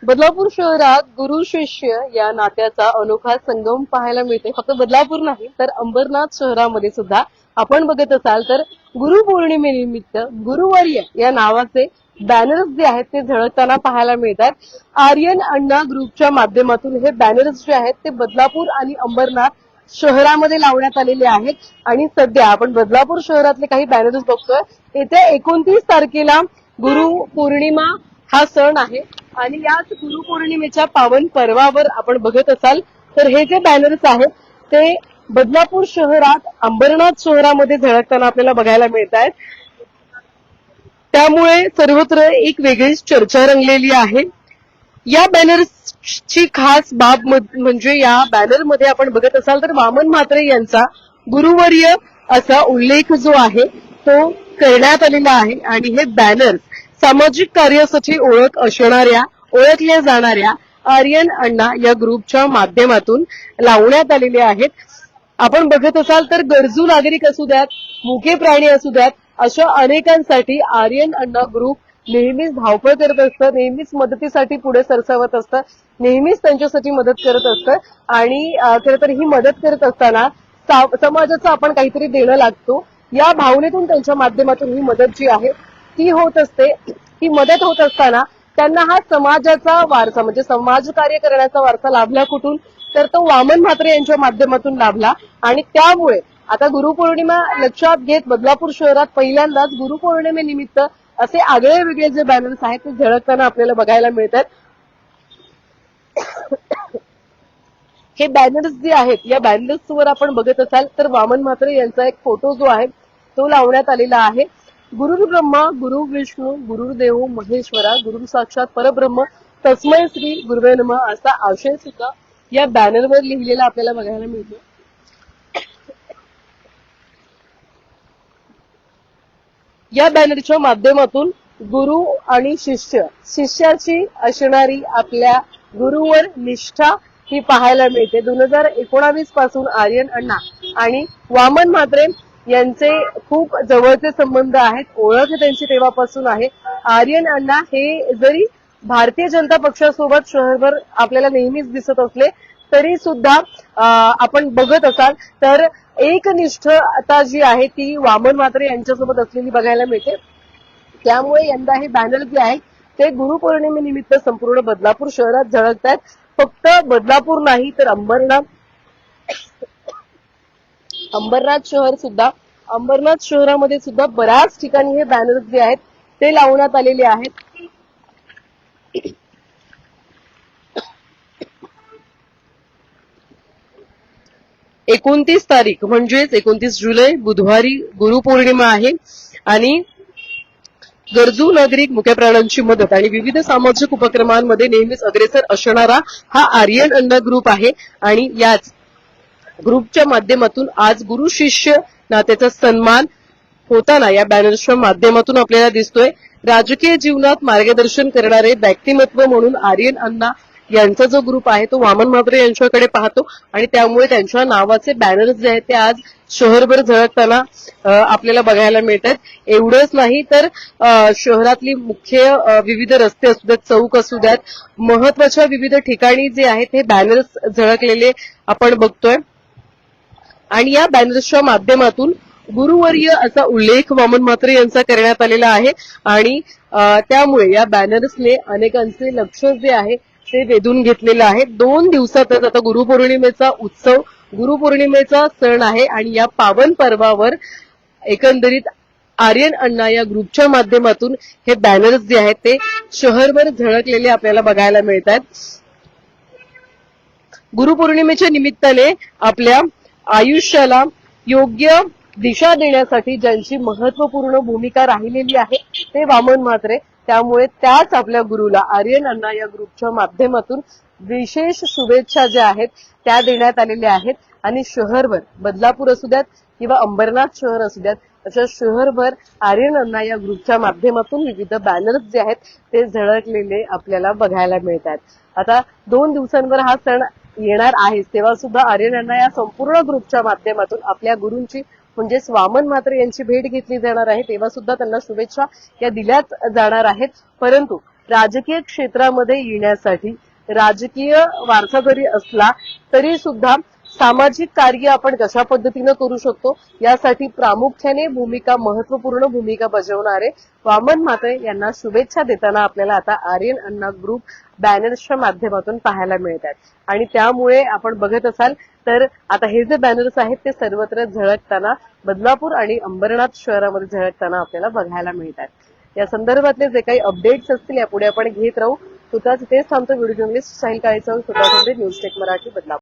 बदलापूर शहरात गुरु शिष्य या नात्याचा अनोखा संगम पाहायला मिळते. फक्त बदलापूर नाही तर अंबरनाथ शहरामध्ये सुद्धा आपण बघत असाल तर गुरुपौर्णिमेनिमित्त गुरुवर्य या नावाचे बॅनर्स जे आहेत ते झळकताना पाहायला मिळतात. आर्यन अण्णा ग्रुपच्या माध्यमातून हे बॅनर्स जे आहेत ते बदलापूर आणि अंबरनाथ शहरामध्ये लावण्यात आलेले आहेत आणि सध्या आपण बदलापूर शहरातले काही बॅनर्स बघतोय. येत्या 29 तारखेला गुरुपौर्णिमा हा सण आहे आणि याच गुरुपौर्णिमेच्या पावन पर्वावर आपण बघत असाल तर हे जे बॅनर्स आहेत ते बदलापूर शहरात अंबरनाथ शहरामध्ये झळकताना आपल्याला बघायला मिळत आहेत. त्यामुळे सर्वत्र एक वेगळीच चर्चा रंगलेली आहे. या बॅनर्सची खास बाब म्हणजे या बॅनरमध्ये आपण बघत असाल तर वामन म्हात्रे यांचा गुरुवर्य असा उल्लेख जो आहे तो करण्यात आलेला आहे आणि हे बॅनर्स सामाजिक कार्यासाठी ओळखल्या जाणाऱ्या आर्यन अण्णा या ग्रुपच्या माध्यमातून लावण्यात आलेले आहेत. आपण बघत असाल तर गरजू नागरिक असू द्यात, मुके प्राणी असू द्यात, अशा अनेकांसाठी आर्यन अण्णा ग्रुप नेहमीच धावपळ करत असतं, नेहमीच मदतीसाठी पुढे सरसावत असतं, नेहमीच त्यांच्यासाठी मदत करत असतं आणि खरं तर ही मदत करत असताना समाजाचं आपण काहीतरी देणं लागतो या भावनेतून त्यांच्या माध्यमातून ही मदत जी आहे ती होत असते. ही मदत होत असताना त्यांना हा समाजाचा वारसा म्हणजे समाज कार्य करण्याचा वारसा लाभला कुठून तर तो वामन म्हात्रे यांच्या माध्यमातून लाभला आणि त्यामुळे आता गुरुपौर्णिमा लक्षात घेत बदलापूर शहरात पहिल्यांदाच गुरुपौर्णिमेनिमित्त असे आगळे वेगळे जे बॅनर्स आहेत ते झळकताना आपल्याला बघायला मिळतात. हे बॅनर्स जे आहेत या बॅनर्सवर आपण बघत असाल तर वामन म्हात्रे यांचा एक फोटो जो आहे तो लावण्यात आलेला आहे. गुरु ब्रह्मा गुरु विष्णू गुरुदेव महेश्वरा गुरु साक्षात परब्रह्म तस्मै श्री गुरुवे नमः असा आशय सुद्धा या बॅनरवर लिहिलेला आपल्याला बघायला मिळतो. या बॅनरच्या माध्यमातून गुरु आणि शिष्याची असणारी आपल्या गुरुवर निष्ठा ही पाहायला मिळते. 2019 पासून आर्यन अण्णा आणि वामन म्हात्रे यांचे खूप जवळचे संबंध आहेत, ओळख त्यांची तेव्हापासून आहे. आर्यन अण्णा हे जरी भारतीय जनता पक्षासोबत शहरभर आपल्याला नेहमीच दिसत असले तरी सुद्धा आपण बघत असाल तर एकनिष्ठता जी आहे ती वामन म्हात्रे यांच्यासोबत असलेली बघायला मिळते. त्यामुळे यंदा हे बॅनर जे आहे ते गुरुपौर्णिमेनिमित्त संपूर्ण बदलापूर शहरात झळकत आहेत. फक्त बदलापूर नाही तर अंबरनाथ शहरामध्ये सुद्धा बऱ्याच ठिकाणी हे बॅनर्स जे आहेत ते लावण्यात आलेले आहेत. 29 तारीख म्हणजेच 29 जुलै बुधवारी गुरुपौर्णिमा आहे आणि गरजू नागरिक मुक्या प्राण्यांची मदत आणि विविध सामाजिक उपक्रमांमध्ये नेहमीच अग्रेसर असणारा हा आर्यन अण्णा ग्रुप आहे आणि याच ग्रुपच्या माध्यमातून आज गुरु शिष्य नात्याचा सन्मान होताना या बॅनर्सच्या माध्यमातून आपल्याला दिसतोय. राजकीय जीवनात मार्गदर्शन करणारे व्यक्तिमत्व म्हणून आर्यन अण्णा यांचा जो ग्रुप आहे तो वामन म्हात्रे यांच्याकडे पाहतो आणि त्यामुळे त्यांच्या नावाचे बॅनर्स जे आहेत ते आज शहरभर झळकताना आपल्याला बघायला मिळतात. एवढंच नाही तर शहरातली मुख्य विविध रस्ते असू द्यात, चौक असू द्यात, महत्वाच्या विविध ठिकाणी जे आहेत हे बॅनर्स झळकलेले आपण बघतोय आणि या बॅनर्सच्या माध्यमातून गुरुवर्य असा उल्लेख वामन म्हात्रे यांचा करण्यात आलेला आहे आणि त्यामुळे या बॅनर्सने अनेकांचे लक्ष जे आहे ते वेधून घेतलेलं आहे. 2 दिवसातच आता गुरुपौर्णिमेचा सण आहे आणि या पावन पर्वावर एकंदरीत आर्यन अण्णा या ग्रुपच्या माध्यमातून हे बॅनर्स जे आहेत ते शहरभर झळकलेले आपल्याला बघायला मिळतात. गुरुपौर्णिमेच्या निमित्ताने आपल्या आयुष्याला योग्य दिशा देण्यासाठी ज्यांची महत्वपूर्ण भूमिका राहिलेली आहे ते वामन म्हात्रे. त्यामुळे त्याच आपल्या गुरुला आर्यन अण्णा या ग्रुपच्या माध्यमातून विशेष शुभेच्छा ज्या आहेत त्या देण्यात आलेल्या आहेत आणि शहरभर बदलापूर असू द्यात किंवा अंबरनाथ शहर असू द्यात अशा शहरभर आर्यन अण्णा या ग्रुपच्या माध्यमातून विविध बॅनर्स जे आहेत ते झळकलेले आपल्याला बघायला मिळतात. आता 2 दिवसांवर हा सण येणार आहे तेव्हा सुद्धा आर्यन अण्णा या संपूर्ण ग्रुपच्या माध्यमातून आपल्या गुरूंची म्हणजेच वामन म्हात्रे यांची भेट घेतली जाणार आहे. तेव्हा सुद्धा त्यांना शुभेच्छा या दिल्याच जाणार आहेत. परंतु राजकीय क्षेत्रामध्ये येण्यासाठी, राजकीय वारसा जरी असला तरी सुद्धा सामाजिक कार्य आपण कशा पद्धतीनं करू शकतो यासाठी प्रामुख्याने महत्वपूर्ण भूमिका बजावणारे वामन म्हात्रे यांना शुभेच्छा देताना आपल्याला आता आर्यन अण्णा ग्रुप बॅनर्सच्या माध्यमातून पाहायला मिळतात. आणि त्यामुळे आपण बघत असाल तर आता हे जे बॅनर्स आहेत ते सर्वत्र झळकताना, बदलापूर आणि अंबरनाथ शहरामध्ये झळकताना आपल्याला बघायला मिळतात. या संदर्भातले जे काही अपडेट्स असतील यापुढे आपण घेत राहू. तुताच इथेच थांबतो. व्हिडिओ जर्नलिस्ट साहिल काळेसह सुद्धा न्यूज टेक मराठी, बदलापूर.